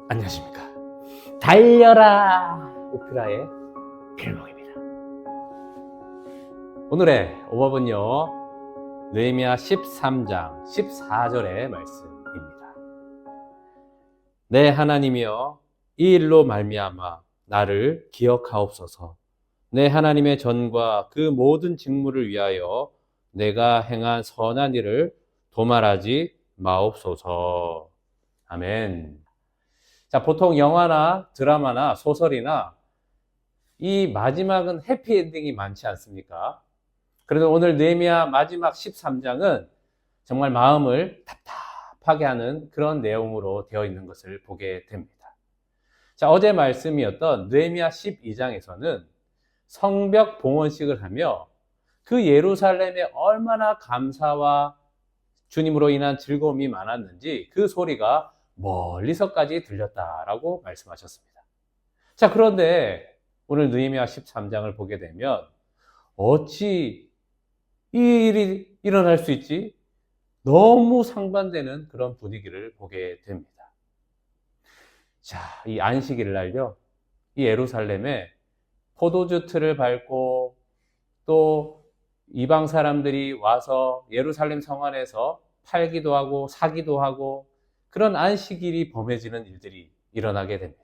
안녕하십니까. 달려라 오피라의 필목입니다. 오늘의 오법은요, 느헤미야 13장 14절의 말씀입니다. 내 하나님이여, 이 일로 말미암아 나를 기억하옵소서. 내 하나님의 전과 그 모든 직무를 위하여 내가 행한 선한 일을 도말하지 마옵소서. 아멘. 자, 보통 영화나 드라마나 소설이나 이 마지막은 해피엔딩이 많지 않습니까? 그래도 오늘 느헤미야 마지막 13장은 정말 마음을 답답하게 하는 그런 내용으로 되어 있는 것을 보게 됩니다. 자, 어제 말씀이었던 느헤미야 12장에서는 성벽 봉헌식을 하며 그 예루살렘에 얼마나 감사와 주님으로 인한 즐거움이 많았는지 그 소리가 멀리서까지 들렸다라고 말씀하셨습니다. 자, 그런데 오늘 느헤미야 13장을 보게 되면 어찌 이 일이 일어날 수 있지? 너무 상반되는 그런 분위기를 보게 됩니다. 자, 이 안식일 날요, 이 예루살렘에 포도주 틀을 밟고 또 이방 사람들이 와서 예루살렘 성 안에서 팔기도 하고 사기도 하고 그런 안식일이 범해지는 일들이 일어나게 됩니다.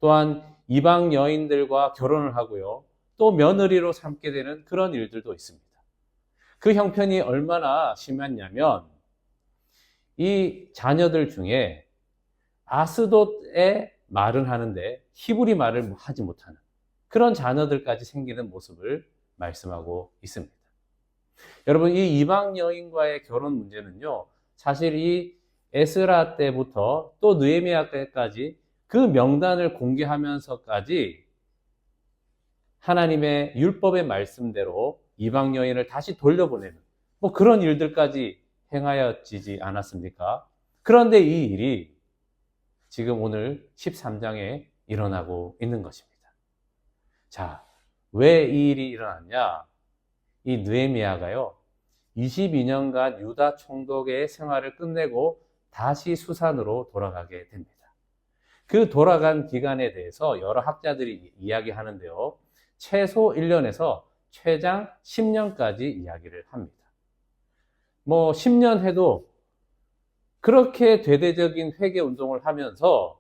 또한 이방 여인들과 결혼을 하고요, 또 며느리로 삼게 되는 그런 일들도 있습니다. 그 형편이 얼마나 심했냐면 이 자녀들 중에 아스돗의 말은 하는데 히브리 말을 하지 못하는 그런 자녀들까지 생기는 모습을 말씀하고 있습니다. 여러분, 이 이방 여인과의 결혼 문제는요, 사실 이 에스라 때부터 또 느헤미야 때까지 그 명단을 공개하면서까지 하나님의 율법의 말씀대로 이방 여인을 다시 돌려보내는 그런 일들까지 행하여지지 않았습니까? 그런데 이 일이 지금 오늘 13장에 일어나고 있는 것입니다. 자, 왜 이 일이 일어났냐? 이 느헤미야가요, 22년간 유다 총독의 생활을 끝내고 다시 수산으로 돌아가게 됩니다. 그 돌아간 기간에 대해서 여러 학자들이 이야기하는데요, 최소 1년에서 최장 10년까지 이야기를 합니다. 10년 해도 그렇게 대대적인 회개 운동을 하면서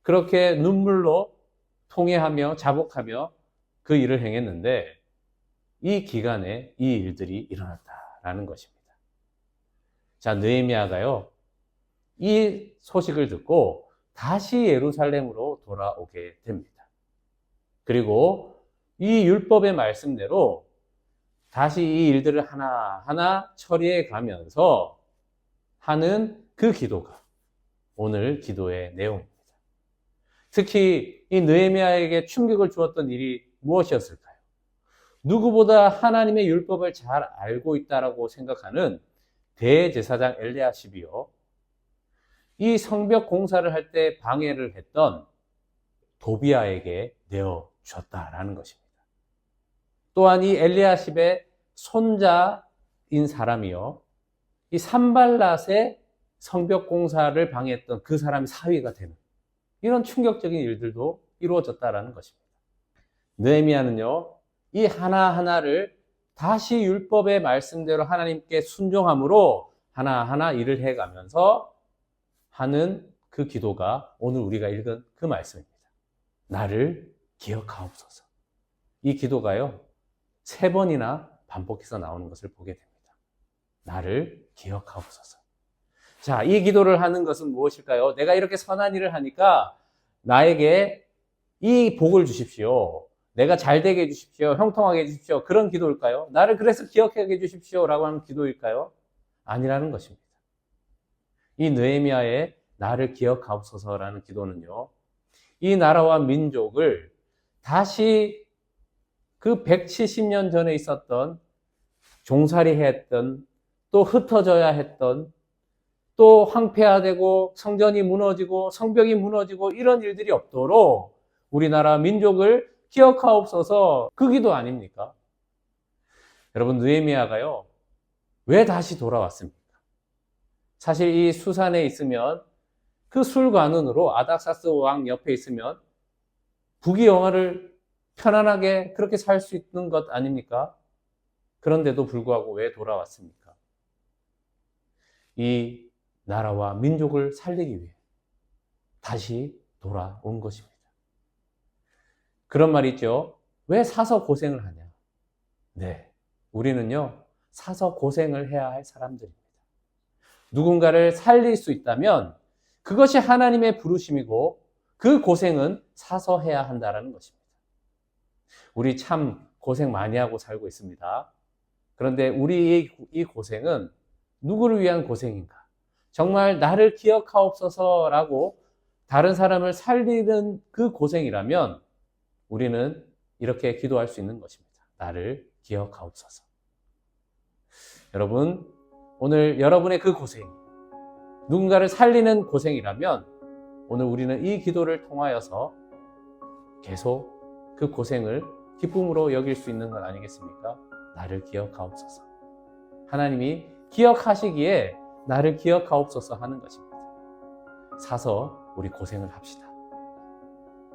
그렇게 눈물로 통회하며 자복하며 그 일을 행했는데 이 기간에 이 일들이 일어났다라는 것입니다. 자, 느헤미야가요, 이 소식을 듣고 다시 예루살렘으로 돌아오게 됩니다. 그리고 이 율법의 말씀대로 다시 이 일들을 하나하나 처리해 가면서 하는 그 기도가 오늘 기도의 내용입니다. 특히 이 느헤미야에게 충격을 주었던 일이 무엇이었을까요? 누구보다 하나님의 율법을 잘 알고 있다라고 생각하는 대제사장 엘리야십이요, 이 성벽 공사를 할 때 방해를 했던 도비아에게 내어주었다라는 것입니다. 또한 이 엘리야십의 손자인 사람이요, 이 산발랏의 성벽 공사를 방해했던 그 사람이 사위가 되는 이런 충격적인 일들도 이루어졌다라는 것입니다. 느헤미야는요, 이 하나하나를 다시 율법의 말씀대로 하나님께 순종함으로 하나하나 일을 해가면서 하는 그 기도가 오늘 우리가 읽은 그 말씀입니다. 나를 기억하옵소서. 이 기도가요, 3번이나 반복해서 나오는 것을 보게 됩니다. 나를 기억하옵소서. 자, 이 기도를 하는 것은 무엇일까요? 내가 이렇게 선한 일을 하니까 나에게 이 복을 주십시오. 내가 잘 되게 해주십시오. 형통하게 해주십시오. 그런 기도일까요? 나를 그래서 기억하게 해주십시오. 라고 하는 기도일까요? 아니라는 것입니다. 이 느헤미야의 나를 기억하옵소서라는 기도는요, 이 나라와 민족을 다시 그 170년 전에 있었던 종살이 했던, 또 흩어져야 했던, 또 황폐화되고 성전이 무너지고 성벽이 무너지고 이런 일들이 없도록 우리나라 민족을 기억하옵소서, 그 기도 아닙니까? 여러분, 느헤미야가요, 왜 다시 돌아왔습니까? 사실 이 수산에 있으면 그 술관원으로 아닥사스 왕 옆에 있으면 북이 영화를 편안하게 그렇게 살 수 있는 것 아닙니까? 그런데도 불구하고 왜 돌아왔습니까? 이 나라와 민족을 살리기 위해 다시 돌아온 것입니다. 그런 말 있죠. 왜 사서 고생을 하냐? 네, 우리는요, 사서 고생을 해야 할 사람들입니다. 누군가를 살릴 수 있다면 그것이 하나님의 부르심이고 그 고생은 사서 해야 한다는 것입니다. 우리 참 고생 많이 하고 살고 있습니다. 그런데 우리의 이 고생은 누구를 위한 고생인가? 정말 나를 기억하옵소서라고 다른 사람을 살리는 그 고생이라면 우리는 이렇게 기도할 수 있는 것입니다. 나를 기억하옵소서. 여러분, 오늘 여러분의 그 고생이 누군가를 살리는 고생이라면 오늘 우리는 이 기도를 통하여서 계속 그 고생을 기쁨으로 여길 수 있는 건 아니겠습니까? 나를 기억하옵소서. 하나님이 기억하시기에 나를 기억하옵소서 하는 것입니다. 사서 우리 고생을 합시다.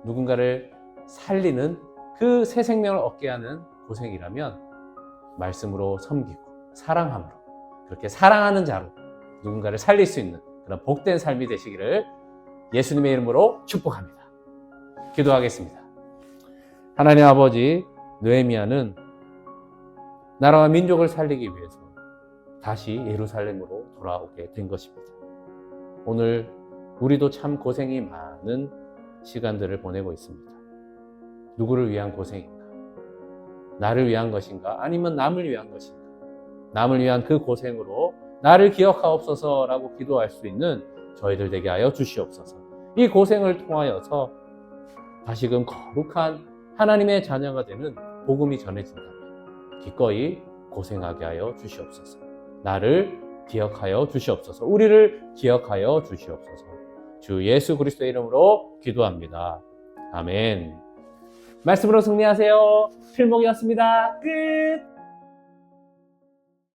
누군가를 살리는 그 새 생명을 얻게 하는 고생이라면 말씀으로 섬기고 사랑함으로 그렇게 사랑하는 자로 누군가를 살릴 수 있는 그런 복된 삶이 되시기를 예수님의 이름으로 축복합니다. 기도하겠습니다. 하나님 아버지, 느헤미야는 나라와 민족을 살리기 위해서 다시 예루살렘으로 돌아오게 된 것입니다. 오늘 우리도 참 고생이 많은 시간들을 보내고 있습니다. 누구를 위한 고생인가? 나를 위한 것인가? 아니면 남을 위한 것인가? 남을 위한 그 고생으로 나를 기억하옵소서라고 기도할 수 있는 저희들 되게 하여 주시옵소서. 이 고생을 통하여서 다시금 거룩한 하나님의 자녀가 되는 복음이 전해진다면 기꺼이 고생하게 하여 주시옵소서. 나를 기억하여 주시옵소서. 우리를 기억하여 주시옵소서. 주 예수 그리스도의 이름으로 기도합니다. 아멘. 말씀으로 승리하세요. 필목이었습니다. 끝.